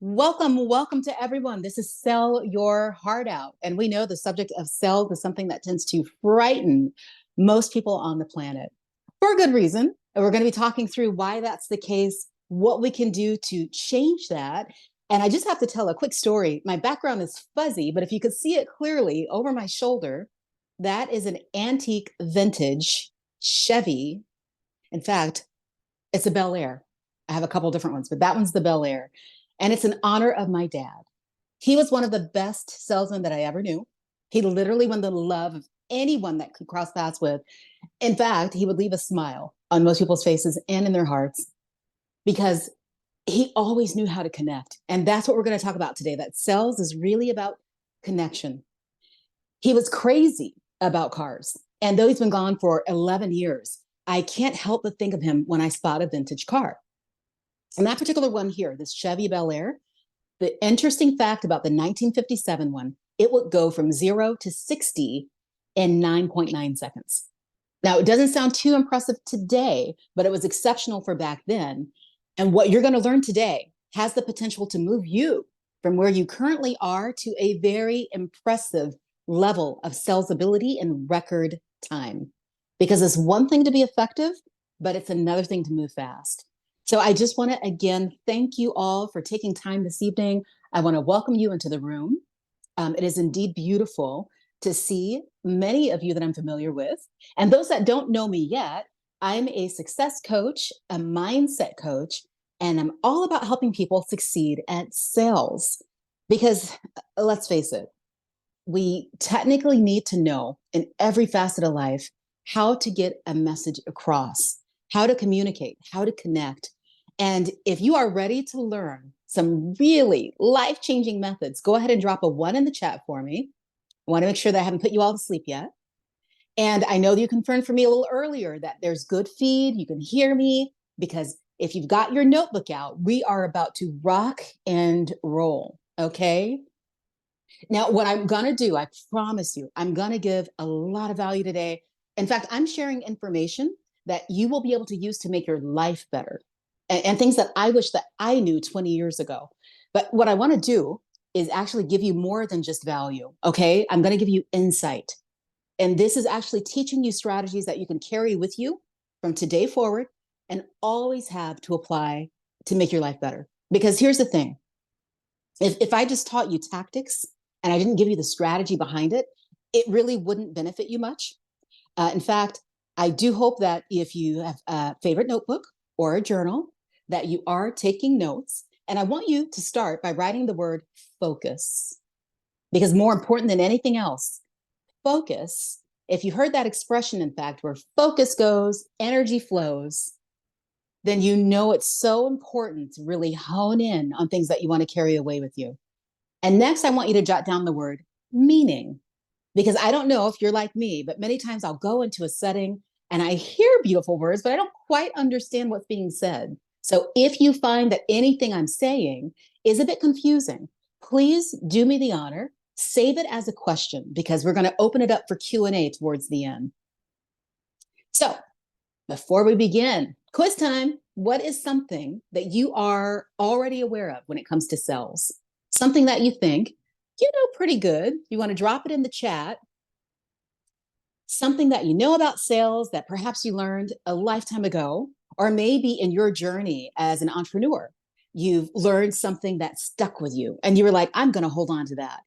Welcome to everyone. This is Sell Your Heart Out. And we know the subject of sales is something that tends to frighten most people on the planet for a good reason. And we're going to be talking through why that's the case, what we can do to change that. And I just have to tell a quick story. My background is fuzzy, but if you could see it clearly over my shoulder, that is an antique vintage Chevy. In fact, it's a Bel Air. I have a couple different ones, but that one's the Bel Air. And it's in honor of my dad. He was one of the best salesmen that I ever knew. He literally won the love of anyone that could cross paths with. In fact, he would leave a smile on most people's faces and in their hearts because he always knew how to connect. And that's what we're going to talk about today. That sales is really about connection. He was crazy about cars. And though he's been gone for 11 years, I can't help but think of him when I spot a vintage car. And that particular one here, this Chevy Bel Air, the interesting fact about the 1957 one, it would go from 0 to 60 in 9.9 seconds. Now, it doesn't sound too impressive today, but it was exceptional for back then. And what you're going to learn today has the potential to move you from where you currently are to a very impressive level of sales ability in record time. Because it's one thing to be effective, but it's another thing to move fast. So I just want to, again, thank you all for taking time this evening. I want to welcome you into the room. It is indeed beautiful to see many of you that I'm familiar with. And those that don't know me yet, I'm a success coach, a mindset coach, and I'm all about helping people succeed at sales. Because let's face it, we technically need to know in every facet of life how to get a message across, how to communicate, how to connect. And if you are ready to learn some really life-changing methods, go ahead and drop a 1 in the chat for me. I want to make sure that I haven't put you all to sleep yet. And I know that you confirmed for me a little earlier that there's good feed, you can hear me, because if you've got your notebook out, we are about to rock and roll, okay? Now, what I'm going to do, I promise you, I'm going to give a lot of value today. In fact, I'm sharing information that you will be able to use to make your life better and things that I wish that I knew 20 years ago. But what I want to do is actually give you more than just value, okay? I'm going to give you insight. And this is actually teaching you strategies that you can carry with you from today forward and always have to apply to make your life better. Because here's the thing. If I just taught you tactics and I didn't give you the strategy behind it, it really wouldn't benefit you much. In fact, I do hope that if you have a favorite notebook or a journal, that you are taking notes. And I want you to start by writing the word focus. Because more important than anything else, focus, if you heard that expression, in fact, where focus goes, energy flows, then you know it's so important to really hone in on things that you want to carry away with you. And next, I want you to jot down the word meaning. Because I don't know if you're like me, but many times I'll go into a setting and I hear beautiful words, but I don't quite understand what's being said. So if you find that anything I'm saying is a bit confusing, please do me the honor, save it as a question, because we're going to open it up for Q&A towards the end. So before we begin, quiz time. What is something that you are already aware of when it comes to sales? Something that you think you know pretty good. You want to drop it in the chat. Something that you know about sales that perhaps you learned a lifetime ago, or maybe in your journey as an entrepreneur, you've learned something that stuck with you and you were like, I'm going to hold on to that.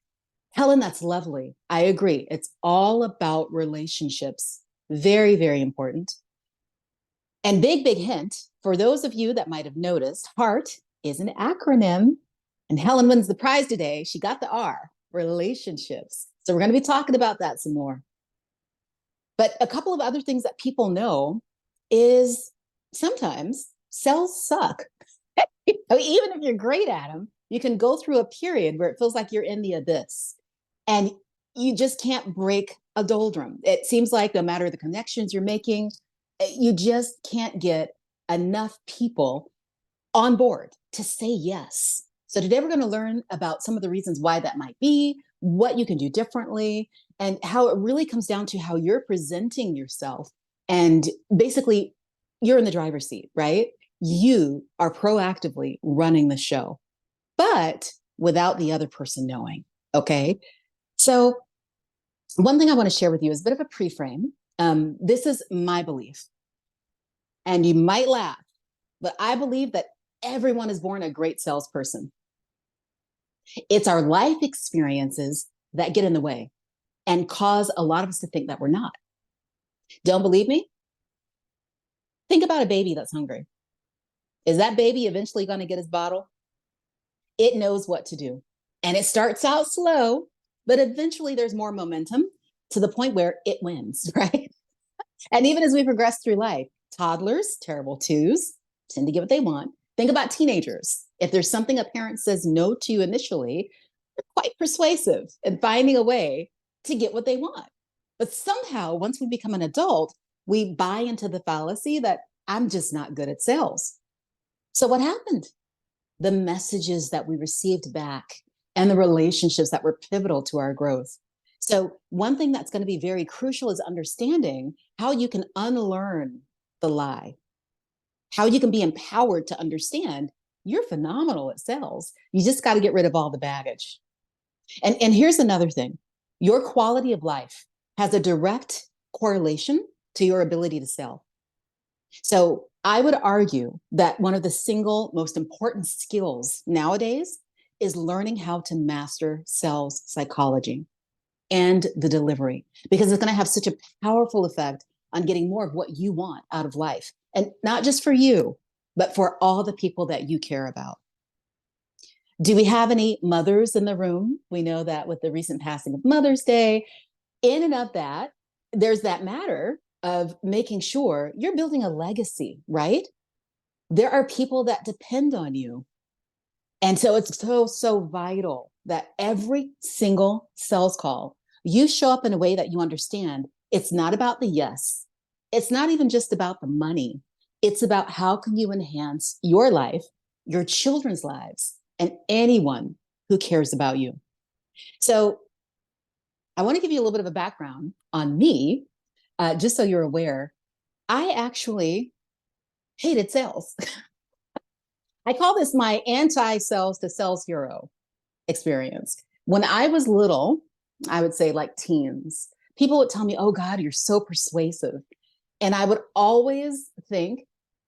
Helen, that's lovely. I agree. It's all about relationships. Very, very important. And big hint for those of you that might have noticed, HEART is an acronym. And Helen wins the prize today. She got the R, relationships. So we're going to be talking about that some more. But a couple of other things that people know is sometimes sales suck. Even if you're great at them, you can go through a period where it feels like you're in the abyss and you just can't break a doldrum. It seems like no matter the connections you're making, you just can't get enough people on board to say yes. So today we're going to learn about some of the reasons why that might be, what you can do differently, and how it really comes down to how you're presenting yourself. And basically, you're in the driver's seat, right? You are proactively running the show. but without the other person knowing. Okay. So, one thing I want to share with you is a bit of a pre-frame. This is my belief, and you might laugh, but I believe that everyone is born a great salesperson. It's our life experiences that get in the way and cause a lot of us to think that we're not. Don't believe me? Think about a baby that's hungry. Is that baby eventually going to get his bottle? It knows what to do. And it starts out slow, but eventually there's more momentum to the point where it wins, right? And even as we progress through life, toddlers, terrible twos, tend to get what they want. Think about teenagers. If there's something a parent says no to initially, they're quite persuasive in finding a way to get what they want. But somehow, once we become an adult, we buy into the fallacy that I'm just not good at sales. So, what happened? The messages that we received back and the relationships that were pivotal to our growth. So, one thing that's going to be very crucial is understanding how you can unlearn the lie, how you can be empowered to understand you're phenomenal at sales. You just got to get rid of all the baggage. And here's another thing, your quality of life has a direct correlation to your ability to sell. So I would argue that one of the single most important skills nowadays is learning how to master sales psychology and the delivery, because it's going to have such a powerful effect on getting more of what you want out of life. And not just for you, but for all the people that you care about. Do we have any mothers in the room? We know that with the recent passing of Mother's Day, in and of that, there's that matter of making sure you're building a legacy, right? There are people that depend on you. And so it's so vital that every single sales call, you show up in a way that you understand it's not about the yes. It's not even just about the money. It's about how can you enhance your life, your children's lives, and anyone who cares about you. So I want to give you a little bit of a background on me, just so you're aware. I actually hated sales. I call this my anti-sales to sales hero experience. When I was little, I would say like teens, people would tell me, oh God, you're so persuasive. And I would always think,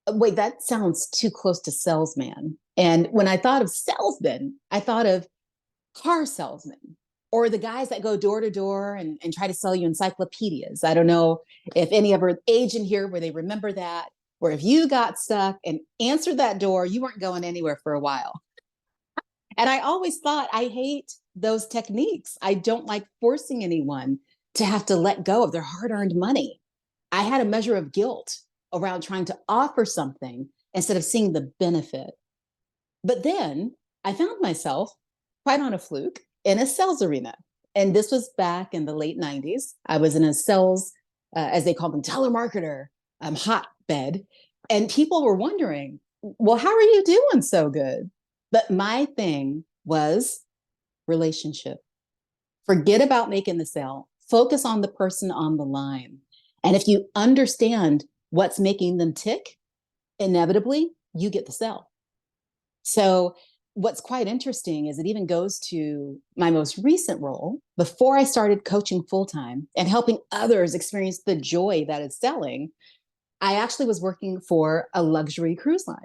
wait, that sounds too close to salesman. And when I thought of salesman, I thought of car salesmen or the guys that go door to door and try to sell you encyclopedias. I don't know if any of our age in here where they remember that, where if you got stuck and answered that door, you weren't going anywhere for a while. And I always thought, I hate those techniques. I don't like forcing anyone to have to let go of their hard-earned money. I had a measure of guilt around trying to offer something instead of seeing the benefit. But then I found myself quite on a fluke in a sales arena. And this was back in the late 90s. I was in a sales, as they call them, telemarketer hotbed. And people were wondering, well, how are you doing so good? But my thing was relationship. Forget about making the sale. Focus on the person on the line. And if you understand what's making them tick, inevitably you get the sale. So what's quite interesting is it even goes to my most recent role before I started coaching full-time and helping others experience the joy that is selling. I actually was working for a luxury cruise line.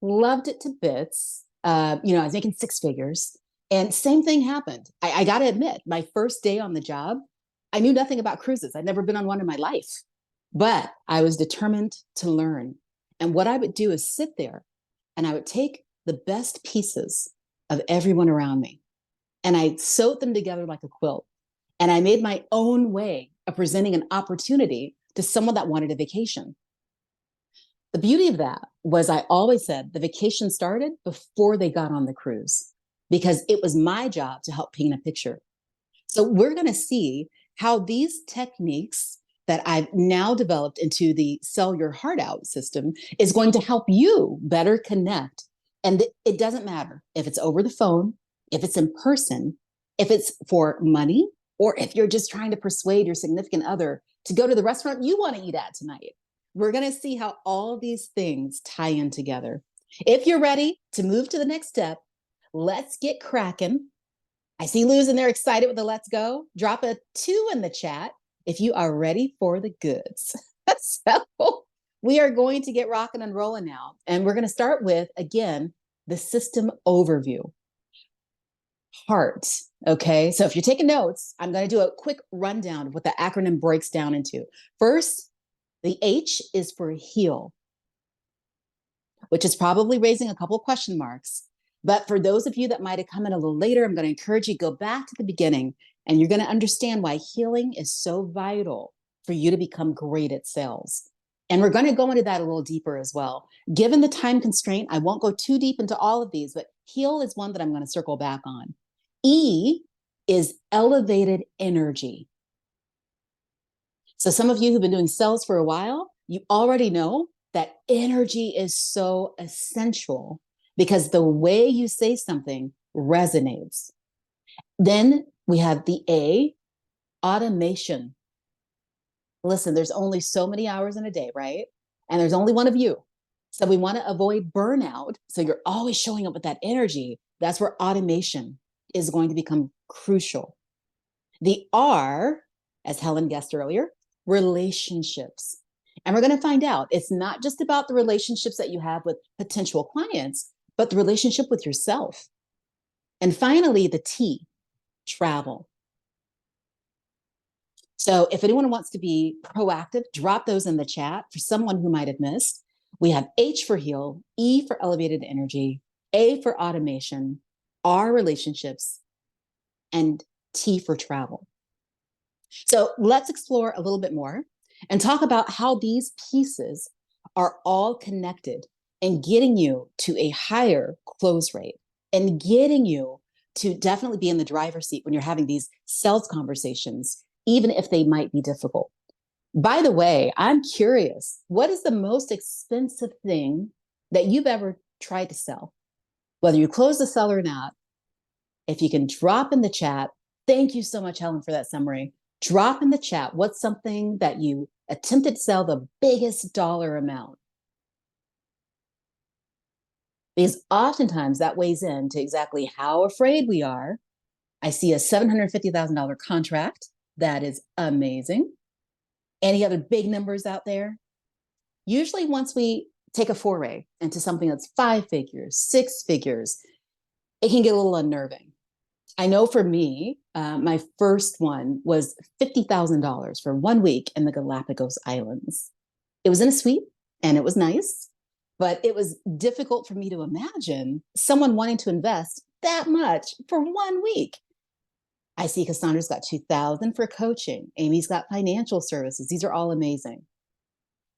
Loved it to bits. I was making six figures. And same thing happened. I got to admit, my first day on the job, I knew nothing about cruises. I'd never been on one in my life, but I was determined to learn. And what I would do is sit there and I would take the best pieces of everyone around me and I sewed them together like a quilt. And I made my own way of presenting an opportunity to someone that wanted a vacation. The beauty of that was I always said the vacation started before they got on the cruise because it was my job to help paint a picture. So we're going to see how these techniques that I've now developed into the Sell Your Heart Out system is going to help you better connect. And it doesn't matter if it's over the phone, if it's in person, if it's for money, or if you're just trying to persuade your significant other to go to the restaurant you want to eat at tonight. We're going to see how all these things tie in together. If you're ready to move to the next step, let's get cracking. I see Lou's in there excited with the let's go. Drop a 2 in the chat if you are ready for the goods. So we are going to get rocking and rolling now. And we're going to start with, again, the system overview. Heart. Okay. So if you're taking notes, I'm going to do a quick rundown of what the acronym breaks down into. First, the H is for heal, which is probably raising a couple of question marks. But for those of you that might have come in a little later, I'm going to encourage you to go back to the beginning and you're going to understand why healing is so vital for you to become great at sales. And we're going to go into that a little deeper as well. Given the time constraint, I won't go too deep into all of these, but heal is one that I'm going to circle back on. E is elevated energy. So some of you who've been doing sales for a while, you already know that energy is so essential because the way you say something resonates. Then we have the A, automation. Listen, there's only so many hours in a day, right? And there's only one of you. So we want to avoid burnout. So you're always showing up with that energy. That's where automation is going to become crucial. The R, as Helen guessed earlier, relationships. And we're going to find out it's not just about the relationships that you have with potential clients, but the relationship with yourself. And finally, the T, travel. So if anyone wants to be proactive, drop those in the chat for someone who might have missed. We have H for heal, E for elevated energy, A for automation, R relationships, and T for travel. So let's explore a little bit more and talk about how these pieces are all connected and getting you to a higher close rate and getting you to definitely be in the driver's seat when you're having these sales conversations, even if they might be difficult. By the way, I'm curious, what is the most expensive thing that you've ever tried to sell? Whether you close the sale or not, if you can drop in the chat, thank you so much, Helen, for that summary. Drop in the chat what's something that you attempted to sell the biggest dollar amount. Because oftentimes that weighs into exactly how afraid we are. I see a $750,000 contract. That is amazing. Any other big numbers out there? Usually once we take a foray into something that's 5 figures, 6 figures, it can get a little unnerving. I know for me, my first one was $50,000 for 1 week in the Galapagos Islands. It was in a suite and it was nice, but it was difficult for me to imagine someone wanting to invest that much for 1 week. I see Cassandra's got 2,000 for coaching. Amy's got financial services. These are all amazing.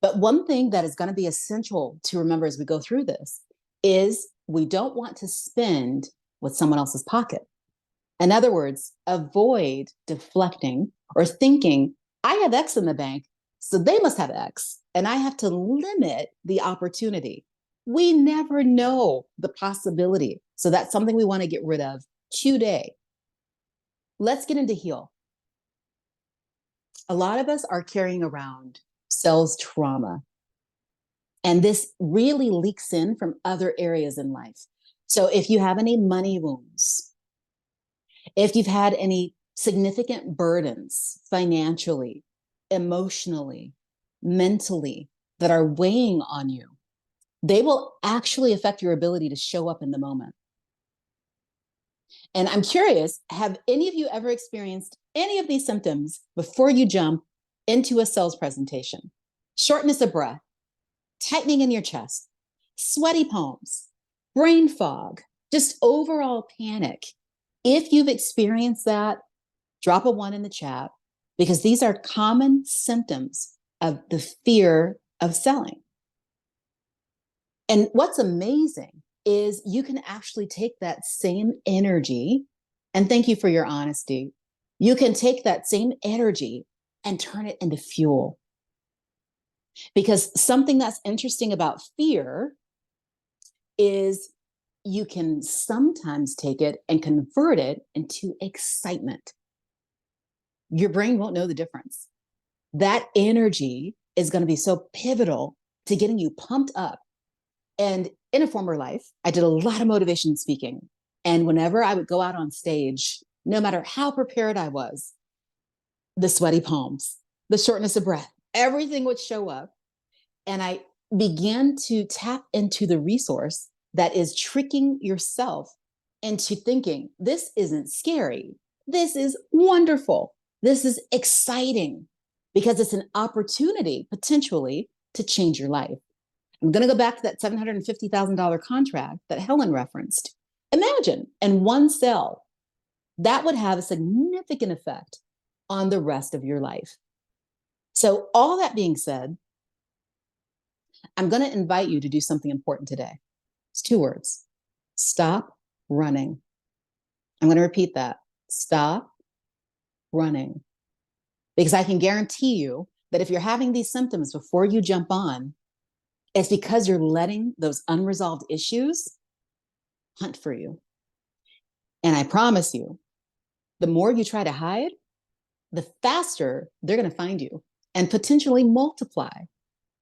But one thing that is going to be essential to remember as we go through this is we don't want to spend with someone else's pocket. In other words, avoid deflecting or thinking, I have X in the bank, so they must have X, and I have to limit the opportunity. We never know the possibility. So that's something we want to get rid of today. Let's get into heal. A lot of us are carrying around sales trauma, and this really leaks in from other areas in life. So if you have any money wounds, if you've had any significant burdens financially, emotionally, mentally that are weighing on you, they will actually affect your ability to show up in the moment. And I'm curious, have any of you ever experienced any of these symptoms before you jump into a sales presentation? Shortness of breath, tightening in your chest, sweaty palms, brain fog, just overall panic. If you've experienced that, drop a 1 in the chat, because these are common symptoms of the fear of selling. And what's amazing is you can actually take that same energy, and thank you for your honesty. You can take that same energy and turn it into fuel. Because something that's interesting about fear is you can sometimes take it and convert it into excitement. Your brain won't know the difference. That energy is going to be so pivotal to getting you pumped up. And in a former life, I did a lot of motivation speaking. And whenever I would go out on stage, no matter how prepared I was, the sweaty palms, the shortness of breath, everything would show up. And I began to tap into the resource that is tricking yourself into thinking this isn't scary. This is wonderful. This is exciting because it's an opportunity potentially to change your life. I'm going to go back to that $750,000 contract that Helen referenced. Imagine in one sale, that would have a significant effect on the rest of your life. So, all that being said, I'm going to invite you to do something important today. It's 2 words: stop running. I'm going to repeat that: stop running. Because I can guarantee you that if you're having these symptoms before you jump on, it's because you're letting those unresolved issues hunt for you. And I promise you, the more you try to hide, the faster they're going to find you and potentially multiply.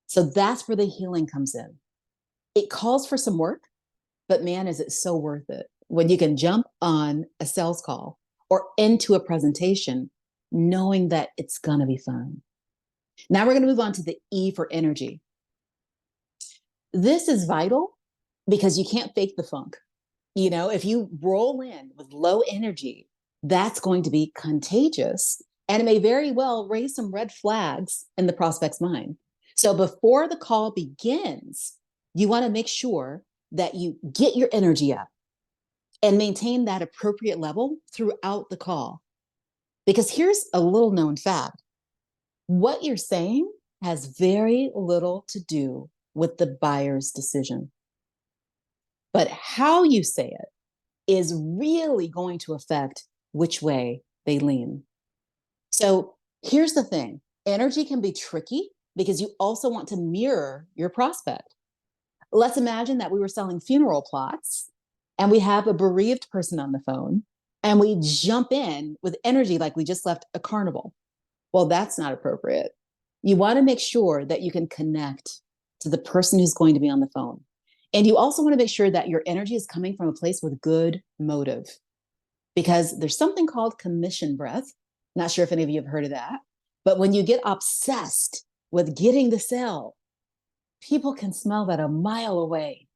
So that's where the healing comes in. It calls for some work, but man, is it so worth it when you can jump on a sales call or into a presentation knowing that it's going to be fun. Now we're going to move on to the E for energy. This is vital because you can't fake the funk. You know, if you roll in with low energy, that's going to be contagious. And it may very well raise some red flags in the prospect's mind. So before the call begins, you want to make sure that you get your energy up and maintain that appropriate level throughout the call. Because here's a little known fact: what you're saying has very little to do with the buyer's decision. But how you say it is really going to affect which way they lean. So here's the thing: energy can be tricky because you also want to mirror your prospect. Let's imagine that we were selling funeral plots and we have a bereaved person on the phone and we jump in with energy like we just left a carnival. Well, that's not appropriate. You want to make sure that you can connect to the person who's going to be on the phone. And you also want to make sure that your energy is coming from a place with good motive, because there's something called commission breath. Not sure if any of you have heard of that. But when you get obsessed with getting the sale, people can smell that a mile away.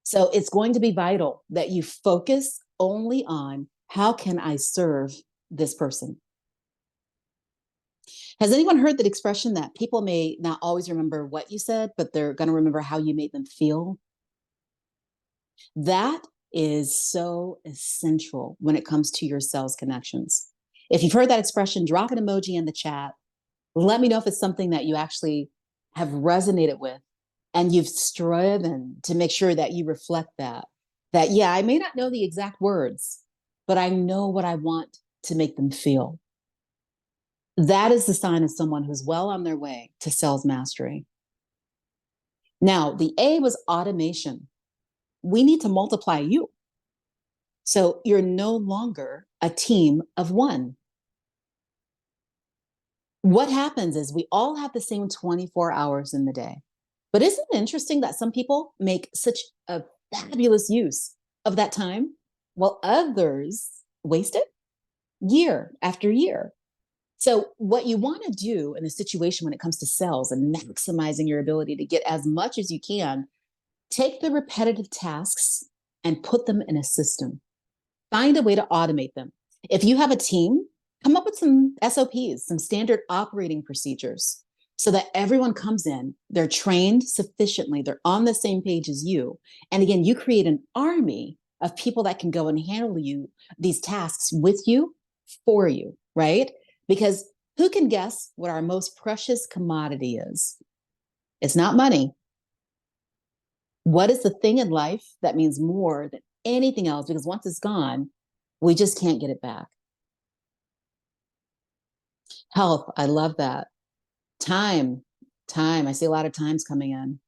So it's going to be vital that you focus only on how can I serve this person. Has anyone heard that expression that people may not always remember what you said, but they're going to remember how you made them feel? That is so essential when it comes to your sales connections. If you've heard that expression, drop an emoji in the chat. Let me know if it's something that you actually have resonated with and you've striven to make sure that you reflect that. That, yeah, I may not know the exact words, but I know what I want to make them feel. That is the sign of someone who's well on their way to sales mastery. Now, the A was automation. We need to multiply you. So you're no longer a team of one. What happens is we all have the same 24 hours in the day. But isn't it interesting that some people make such a fabulous use of that time while others waste it year after year? So, what you want to do in a situation when it comes to sales and maximizing your ability to get as much as you can, take the repetitive tasks and put them in a system. Find a way to automate them. If you have a team, come up with some SOPs, some standard operating procedures, so that everyone comes in, they're trained sufficiently, they're on the same page as you. And again, you create an army of people that can go and handle you these tasks with you, for you, right? Because who can guess what our most precious commodity is? It's not money. What is the thing in life that means more than anything else? Because once it's gone, we just can't get it back. Health, I love that. Time, time. I see a lot of times coming in.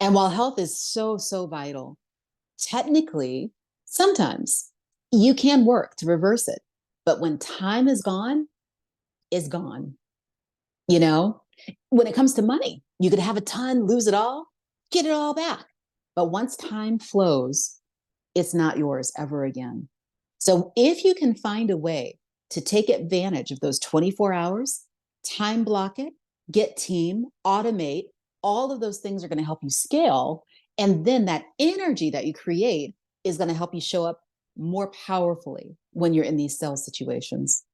And while health is so, so vital, technically, sometimes you can work to reverse it. But when time is gone, it's gone. You know, when it comes to money, you could have a ton, lose it all, get it all back. But once time flows, it's not yours ever again. So if you can find a way to take advantage of those 24 hours, time block it, get team, automate, all of those things are going to help you scale. And then that energy that you create is going to help you show up more powerfully when you're in these sales situations.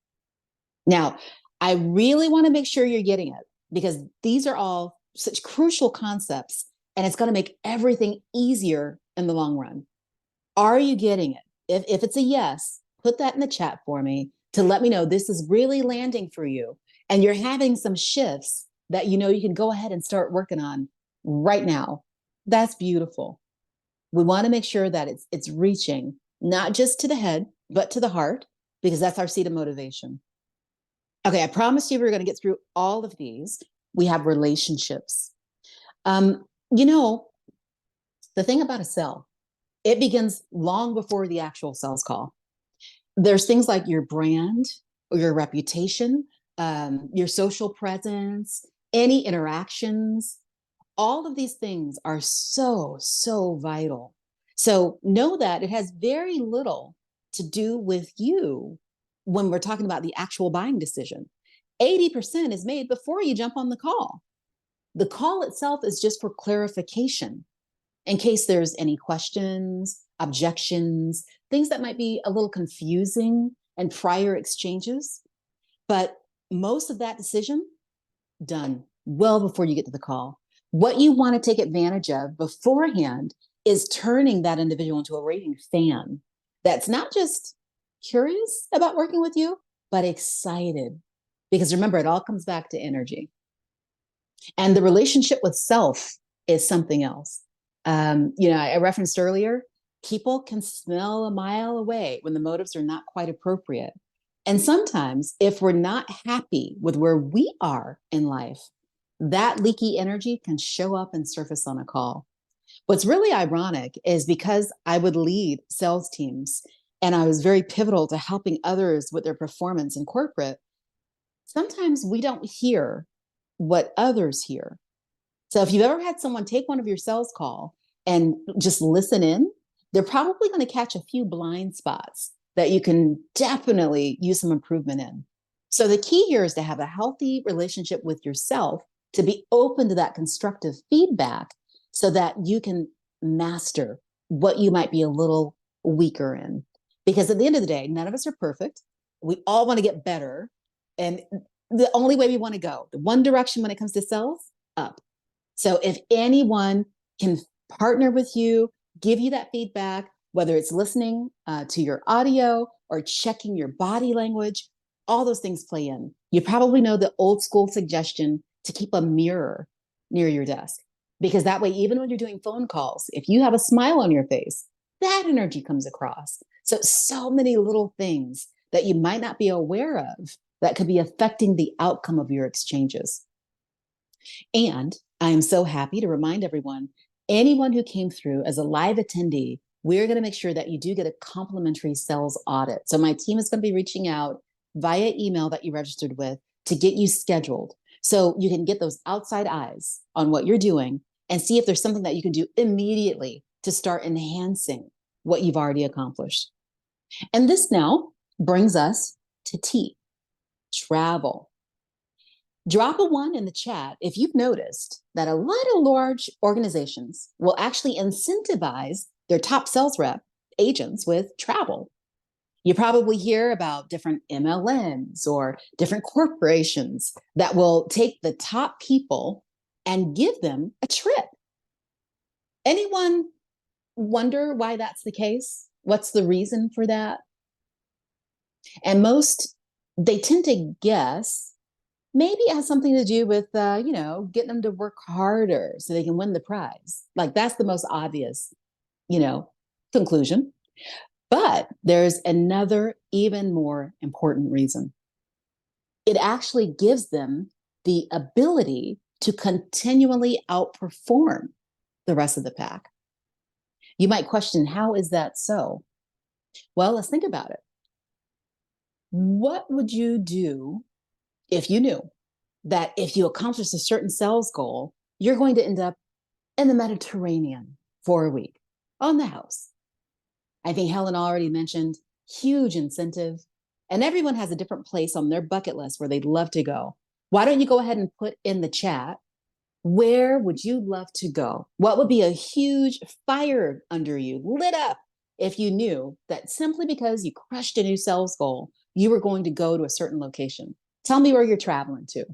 Now, I really want to make sure you're getting it because these are all such crucial concepts and it's going to make everything easier in the long run. Are you getting it? If it's a yes, put that in the chat for me to let me know this is really landing for you and you're having some shifts that you know you can go ahead and start working on right now. That's beautiful. We want to make sure that it's reaching not just to the head, but to the heart, because that's our seat of motivation. Okay, I promised you we were going to get through all of these. We have relationships. You know, the thing about a sell, it begins long before the actual sales call. There's things like your brand or your reputation, your social presence, any interactions. All of these things are so, so vital. So know that it has very little to do with you when we're talking about the actual buying decision. 80% is made before you jump on the call. The call itself is just for clarification in case there's any questions, objections, things that might be a little confusing and prior exchanges. But most of that decision done well before you get to the call. What you want to take advantage of beforehand is turning that individual into a raving fan that's not just curious about working with you, but excited. Because remember, it all comes back to energy. And the relationship with self is something else. I referenced earlier, people can smell a mile away when the motives are not quite appropriate. And sometimes, if we're not happy with where we are in life, that leaky energy can show up and surface on a call. What's really ironic is because I would lead sales teams and I was very pivotal to helping others with their performance in corporate, sometimes we don't hear what others hear. So if you've ever had someone take one of your sales call and just listen in, they're probably going to catch a few blind spots that you can definitely use some improvement in. So the key here is to have a healthy relationship with yourself, to be open to that constructive feedback so that you can master what you might be a little weaker in. Because at the end of the day, none of us are perfect. We all want to get better. And the only way we want to go, the one direction when it comes to sales, up. So if anyone can partner with you, give you that feedback, whether it's listening to your audio or checking your body language, all those things play in. You probably know the old school suggestion to keep a mirror near your desk, because that way, even when you're doing phone calls, if you have a smile on your face, that energy comes across. So many little things that you might not be aware of that could be affecting the outcome of your exchanges. And I am so happy to remind everyone, anyone who came through as a live attendee, we're going to make sure that you do get a complimentary sales audit. So my team is going to be reaching out via email that you registered with to get you scheduled so you can get those outside eyes on what you're doing and see if there's something that you can do immediately to start enhancing what you've already accomplished. And this now brings us to T, travel. Drop a 1 in the chat if you've noticed that a lot of large organizations will actually incentivize their top sales rep agents with travel. You probably hear about different MLMs or different corporations that will take the top people and give them a trip. Anyone wonder why that's the case? What's the reason for that? And most, they tend to guess maybe it has something to do with, getting them to work harder so they can win the prize. Like that's the most obvious, conclusion. But there's another even more important reason. It actually gives them the ability to continually outperform the rest of the pack. You might question, how is that so? Well, let's think about it. What would you do if you knew that if you accomplish a certain sales goal, you're going to end up in the Mediterranean for a week on the house? I think Helen already mentioned huge incentive, and everyone has a different place on their bucket list where they'd love to go. Why don't you go ahead and put in the chat, where would you love to go? What would be a huge fire under you, lit up, if you knew that simply because you crushed a new sales goal, you were going to go to a certain location? Tell me where you're traveling to.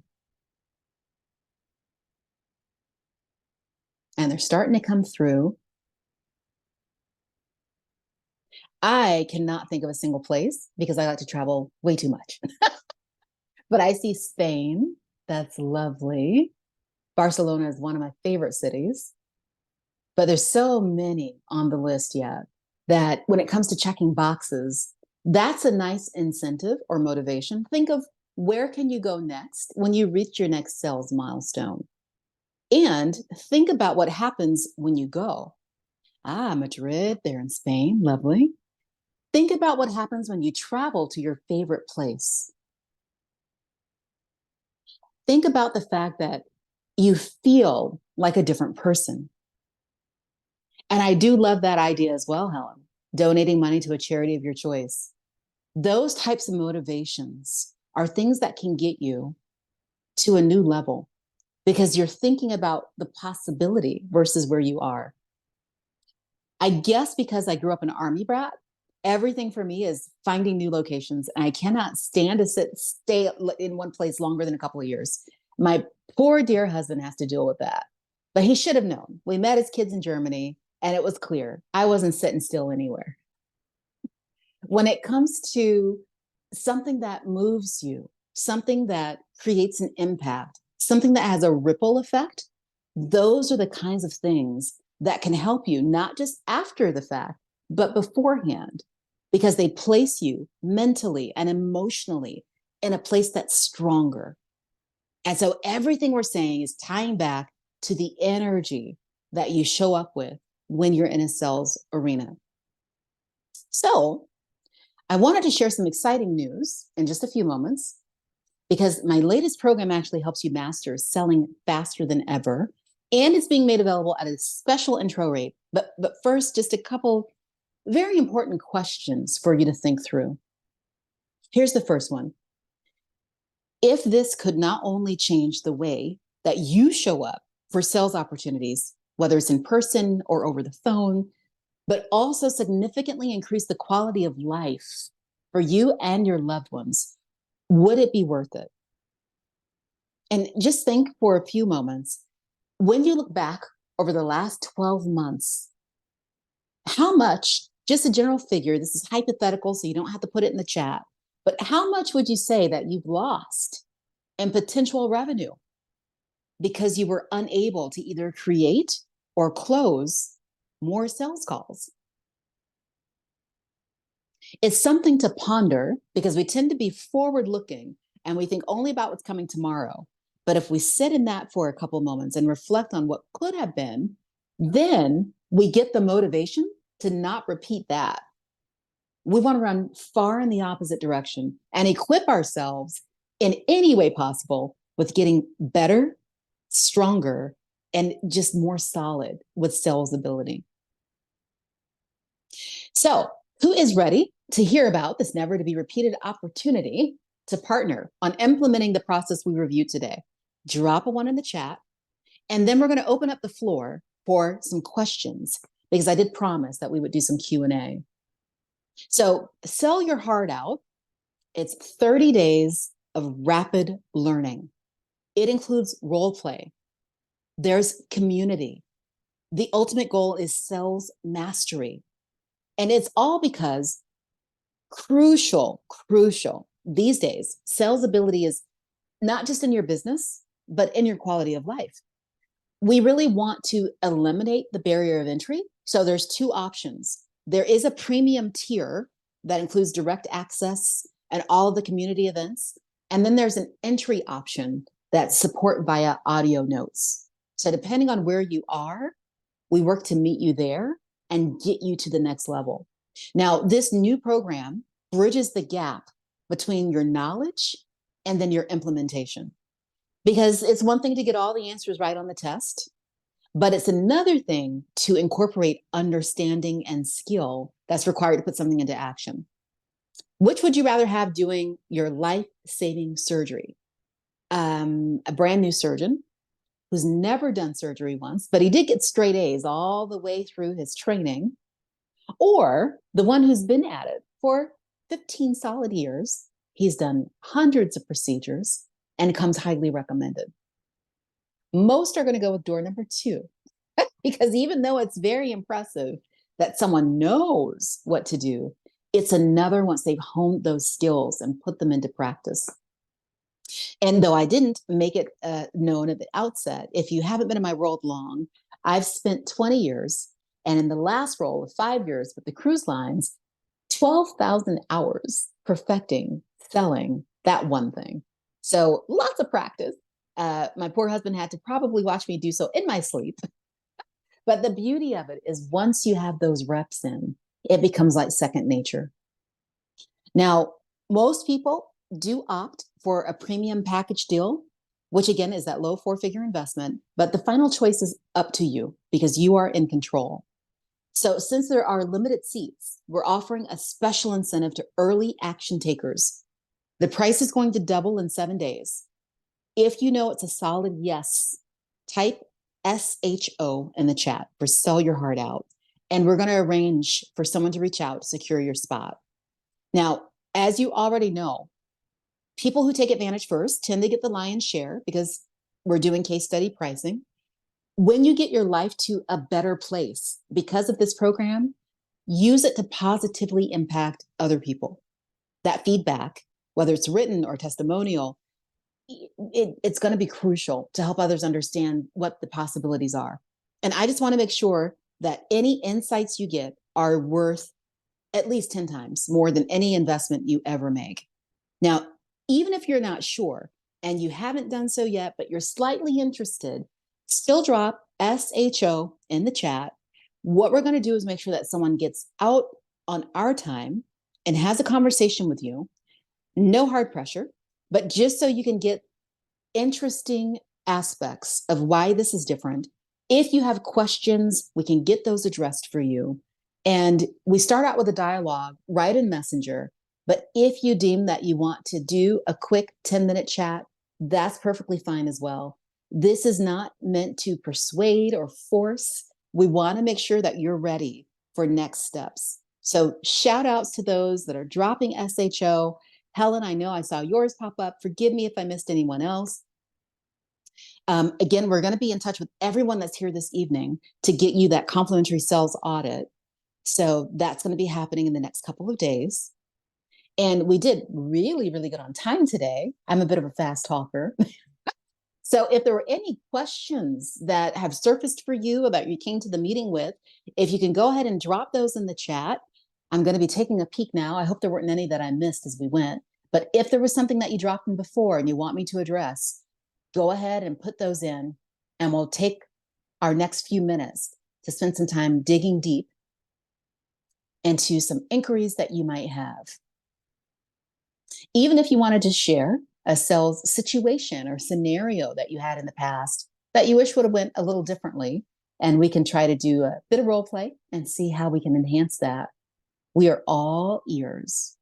And they're starting to come through. I cannot think of a single place because I like to travel way too much. But I see Spain. That's lovely. Barcelona is one of my favorite cities. But there's so many on the list yet that when it comes to checking boxes, that's a nice incentive or motivation. Think of where can you go next when you reach your next sales milestone? And think about what happens when you go. Ah, Madrid, they're in Spain, lovely. Think about what happens when you travel to your favorite place. Think about the fact that you feel like a different person. And I do love that idea as well, Helen, donating money to a charity of your choice. Those types of motivations are things that can get you to a new level because you're thinking about the possibility versus where you are. I guess because I grew up an army brat, everything for me is finding new locations, and I cannot stand to stay in one place longer than a couple of years. My poor dear husband has to deal with that, but he should have known. We met as kids in Germany, and it was clear I wasn't sitting still anywhere. When it comes to something that moves you, something that creates an impact, something that has a ripple effect, those are the kinds of things that can help you, not just after the fact, but beforehand, because they place you mentally and emotionally in a place that's stronger. And so everything we're saying is tying back to the energy that you show up with when you're in a sales arena. So I wanted to share some exciting news in just a few moments because my latest program actually helps you master selling faster than ever. And it's being made available at a special intro rate. But first, just a couple very important questions for you to think through. Here's the first one. If this could not only change the way that you show up for sales opportunities, whether it's in person or over the phone, but also significantly increase the quality of life for you and your loved ones, would it be worth it? And just think for a few moments, when you look back over the last 12 months, how much, just a general figure, this is hypothetical, so you don't have to put it in the chat, but how much would you say that you've lost in potential revenue because you were unable to either create or close more sales calls? It's something to ponder because we tend to be forward looking and we think only about what's coming tomorrow. But if we sit in that for a couple moments and reflect on what could have been, then we get the motivation to not repeat that. We want to run far in the opposite direction and equip ourselves in any way possible with getting better, stronger, and just more solid with sales ability. So, who is ready to hear about this never to be repeated opportunity to partner on implementing the process we reviewed today? Drop a one in the chat, and then we're going to open up the floor for some questions because I did promise that we would do some Q&A. So, sell your heart out. It's 30 days of rapid learning. It includes role play. There's community. The ultimate goal is sales mastery. And it's all because crucial these days, sales ability is not just in your business, but in your quality of life. We really want to eliminate the barrier of entry. So there's two options. There is a premium tier that includes direct access and all of the community events. And then there's an entry option that's support via audio notes. So depending on where you are, we work to meet you there and get you to the next level. Now, this new program bridges the gap between your knowledge and then your implementation. Because it's one thing to get all the answers right on the test, But it's another thing to incorporate understanding and skill that's required to put something into action. Which would you rather have doing your life-saving surgery? A brand new surgeon who's never done surgery once, but he did get straight A's all the way through his training, or the one who's been at it for 15 solid years. He's done hundreds of procedures and comes highly recommended. Most are going to go with door number two, because even though it's very impressive that someone knows what to do, it's another once they've honed those skills and put them into practice. And though I didn't make it known at the outset, if you haven't been in my world long, I've spent 20 years, and in the last role of 5 years with the cruise lines, 12,000 hours perfecting selling that one thing. So lots of practice. My poor husband had to probably watch me do so in my sleep. But the beauty of it is once you have those reps in, it becomes like second nature. Now, most people do opt for a premium package deal, which again is that low four-figure investment, but the final choice is up to you because you are in control. So since there are limited seats, we're offering a special incentive to early action takers. The price is going to double in 7 days. If you know it's a solid yes, type SHO in the chat for Sell Your Heart Out. And we're going to arrange for someone to reach out to secure your spot. Now, as you already know, people who take advantage first tend to get the lion's share because we're doing case study pricing. When you get your life to a better place because of this program, use it to positively impact other people. That feedback, whether it's written or testimonial, it's going to be crucial to help others understand what the possibilities are. And I just want to make sure that any insights you get are worth at least 10 times more than any investment you ever make. Now, even if you're not sure and you haven't done so yet, but you're slightly interested, still drop SHO in the chat. What we're going to do is make sure that someone gets out on our time and has a conversation with you. No hard pressure, but just so you can get interesting aspects of why this is different. If you have questions, we can get those addressed for you. And we start out with a dialogue right in Messenger. But if you deem that you want to do a quick 10-minute chat, that's perfectly fine as well. This is not meant to persuade or force. We want to make sure that you're ready for next steps. So shout outs to those that are dropping SHO. Helen, I know I saw yours pop up. Forgive me if I missed anyone else. Again, we're going to be in touch with everyone that's here this evening to get you that complimentary sales audit. So that's going to be happening in the next couple of days. And we did really, really good on time today. I'm a bit of a fast talker. So if there were any questions that have surfaced for you about you came to the meeting with, if you can go ahead and drop those in the chat. I'm going to be taking a peek now. I hope there weren't any that I missed as we went. But if there was something that you dropped in before and you want me to address, go ahead and put those in, and we'll take our next few minutes to spend some time digging deep into some inquiries that you might have. Even if you wanted to share a sales situation or scenario that you had in the past that you wish would have went a little differently, and we can try to do a bit of role play and see how we can enhance that. We are all ears.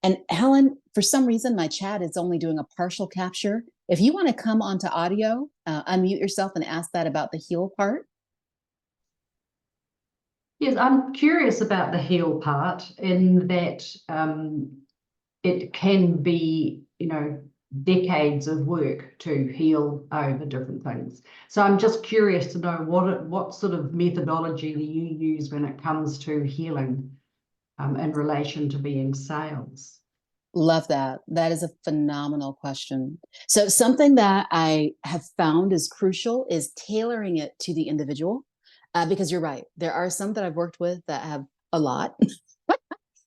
And Helen, for some reason, my chat is only doing a partial capture. If you want to come onto audio, unmute yourself and ask that about the heal part. Yes, I'm curious about the heal part in that it can be, decades of work to heal over different things. So I'm just curious to know what sort of methodology do you use when it comes to healing in relation to being sales? Love that. That is a phenomenal question. So something that I have found is crucial is tailoring it to the individual, because you're right. There are some that I've worked with that have a lot.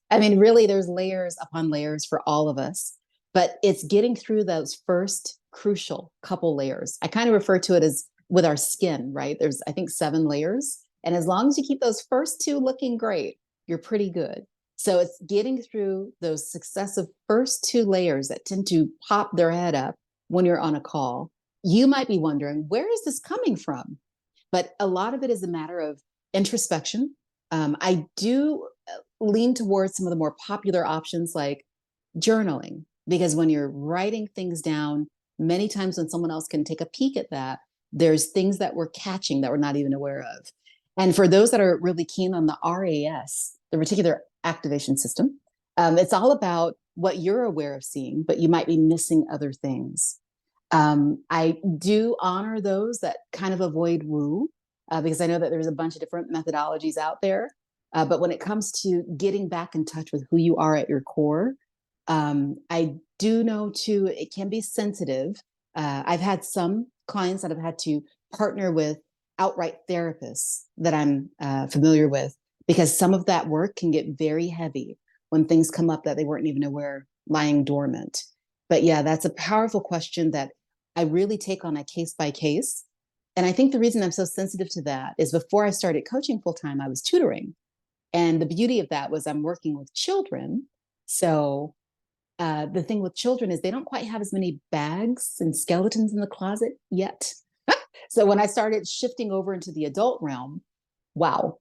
I mean, really, there's layers upon layers for all of us, but it's getting through those first crucial couple layers. I kind of refer to it as with our skin, right? There's, I think, 7 layers. And as long as you keep those first 2 looking great, you're pretty good. So it's getting through those successive first 2 layers that tend to pop their head up when you're on a call. You might be wondering, where is this coming from? But a lot of it is a matter of introspection. I do lean towards some of the more popular options like journaling, because when you're writing things down, many times when someone else can take a peek at that, there's things that we're catching that we're not even aware of. And for those that are really keen on the RAS, the reticular activation system, it's all about what you're aware of seeing, but you might be missing other things. I do honor those that kind of avoid woo, because I know that there's a bunch of different methodologies out there. But when it comes to getting back in touch with who you are at your core, I do know too, it can be sensitive. I've had some clients that have had to partner with outright therapists that I'm familiar with, because some of that work can get very heavy when things come up that they weren't even aware lying dormant. But yeah, that's a powerful question that I really take on a case by case. And I think the reason I'm so sensitive to that is before I started coaching full time, I was tutoring. And the beauty of that was I'm working with children. So the thing with children is they don't quite have as many bags and skeletons in the closet yet. So when I started shifting over into the adult realm, wow,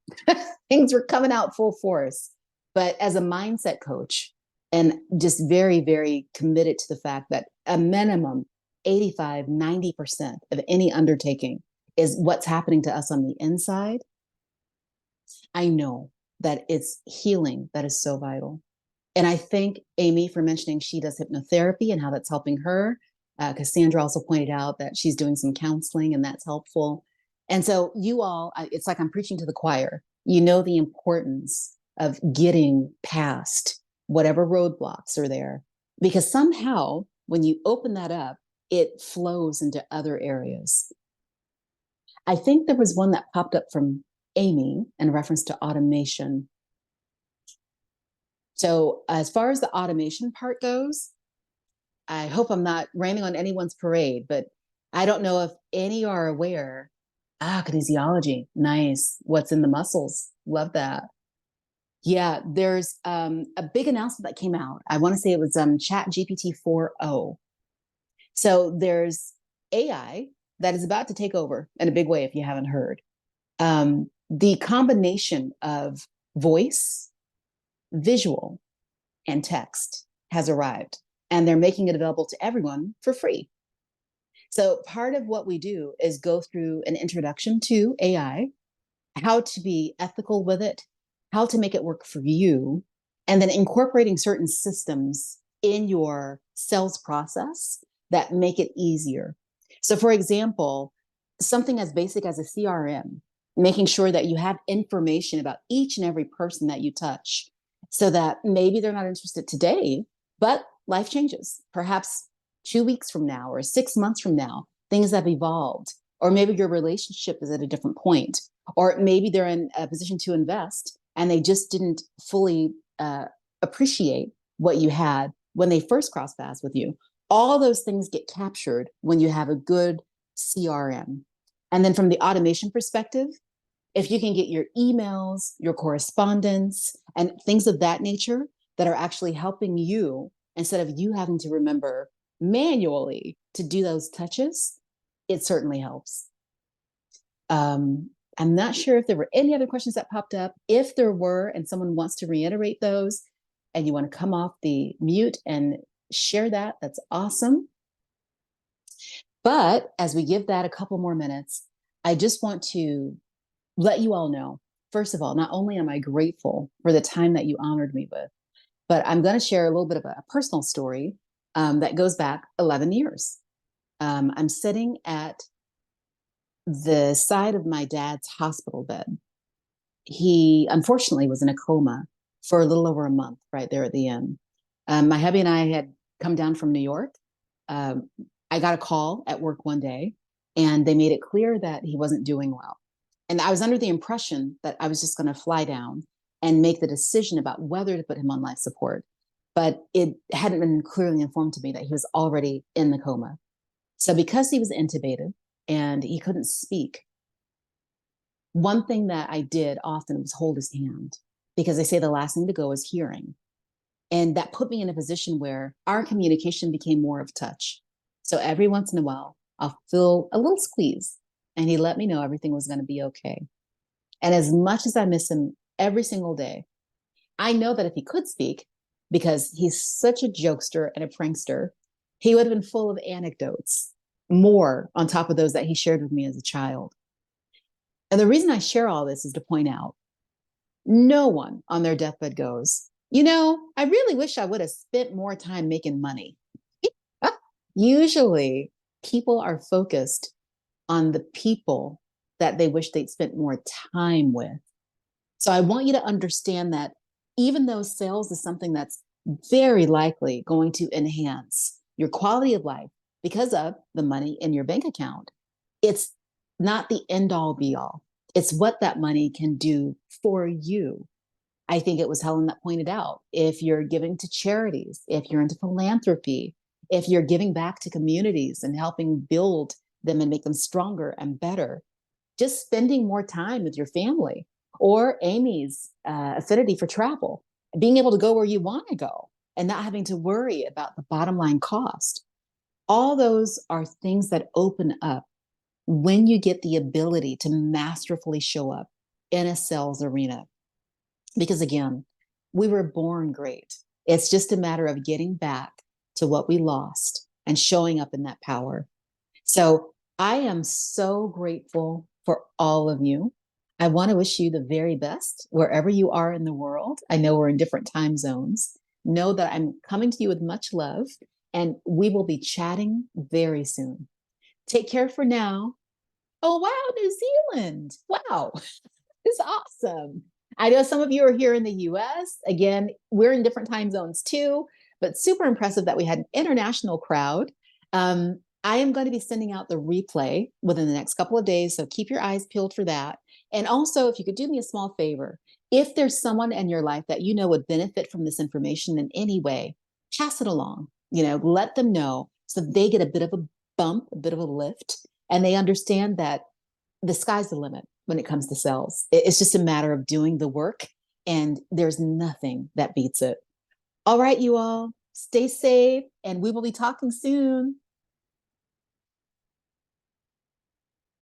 things were coming out full force. But as a mindset coach, and just very, very committed to the fact that a minimum 85, 90% of any undertaking is what's happening to us on the inside, I know that it's healing that is so vital. And I thank Amy for mentioning she does hypnotherapy and how that's helping her. Cassandra also pointed out that she's doing some counseling and that's helpful. And so, you all, it's like I'm preaching to the choir. You know the importance of getting past whatever roadblocks are there, because somehow when you open that up, it flows into other areas. I think there was one that popped up from Amy in reference to automation. So, as far as the automation part goes, I hope I'm not raining on anyone's parade, but I don't know if any are aware. Kinesiology. Nice. What's in the muscles? Love that. Yeah, there's a big announcement that came out. I want to say it was Chat GPT 4.0. So there's AI that is about to take over in a big way if you haven't heard. The combination of voice, visual, and text has arrived, and they're making it available to everyone for free. So part of what we do is go through an introduction to AI, how to be ethical with it, how to make it work for you, and then incorporating certain systems in your sales process that make it easier. So, for example, something as basic as a CRM, making sure that you have information about each and every person that you touch so that maybe they're not interested today, but life changes. Perhaps 2 weeks from now or 6 months from now, things have evolved, or maybe your relationship is at a different point, or maybe they're in a position to invest and they just didn't fully appreciate what you had when they first crossed paths with you. All those things get captured when you have a good CRM. And then from the automation perspective, if you can get your emails, your correspondence, and things of that nature that are actually helping you instead of you having to remember manually to do those touches, it certainly helps. I'm not sure if there were any other questions that popped up. If there were, and someone wants to reiterate those, and you want to come off the mute and share that, that's awesome. But as we give that a couple more minutes, I just want to let you all know, first of all, not only am I grateful for the time that you honored me with, but I'm going to share a little bit of a personal story that goes back 11 years. I'm sitting at the side of my dad's hospital bed. He unfortunately was in a coma for a little over a month right there at the end. My hubby and I had come down from New York. Um, I got a call at work one day and they made it clear that he wasn't doing well. And I was under the impression that I was just going to fly down and make the decision about whether to put him on life support. But it hadn't been clearly informed to me that he was already in the coma. So because he was intubated and he couldn't speak, one thing that I did often was hold his hand, because they say the last thing to go is hearing. And that put me in a position where our communication became more of touch. So every once in a while, I'll feel a little squeeze. And he let me know everything was going to be okay. And as much as I miss him every single day, I know that if he could speak, because he's such a jokester and a prankster, he would have been full of anecdotes, more on top of those that he shared with me as a child. And the reason I share all this is to point out no one on their deathbed goes, I really wish I would have spent more time making money. Usually, people are focused on the people that they wish they'd spent more time with. So I want you to understand that even though sales is something that's very likely going to enhance your quality of life because of the money in your bank account, it's not the end all be all. It's what that money can do for you. I think it was Helen that pointed out, if you're giving to charities, if you're into philanthropy, if you're giving back to communities and helping build them and make them stronger and better, just spending more time with your family, or Amy's affinity for travel, being able to go where you want to go and not having to worry about the bottom line cost. All those are things that open up when you get the ability to masterfully show up in a sales arena. Because again, we were born great. It's just a matter of getting back to what we lost and showing up in that power. So I am so grateful for all of you. I want to wish you the very best wherever you are in the world. I know we're in different time zones. Know that I'm coming to you with much love, and we will be chatting very soon. Take care for now. Oh, wow, New Zealand. Wow, it's awesome. I know some of you are here in the US. Again, we're in different time zones too, but super impressive that we had an international crowd. I am going to be sending out the replay within the next couple of days, so keep your eyes peeled for that. And also, if you could do me a small favor, if there's someone in your life that you know would benefit from this information in any way, pass it along. Let them know so they get a bit of a bump, a bit of a lift, and they understand that the sky's the limit when it comes to sales. It's just a matter of doing the work, and there's nothing that beats it. All right, you all, stay safe, and we will be talking soon.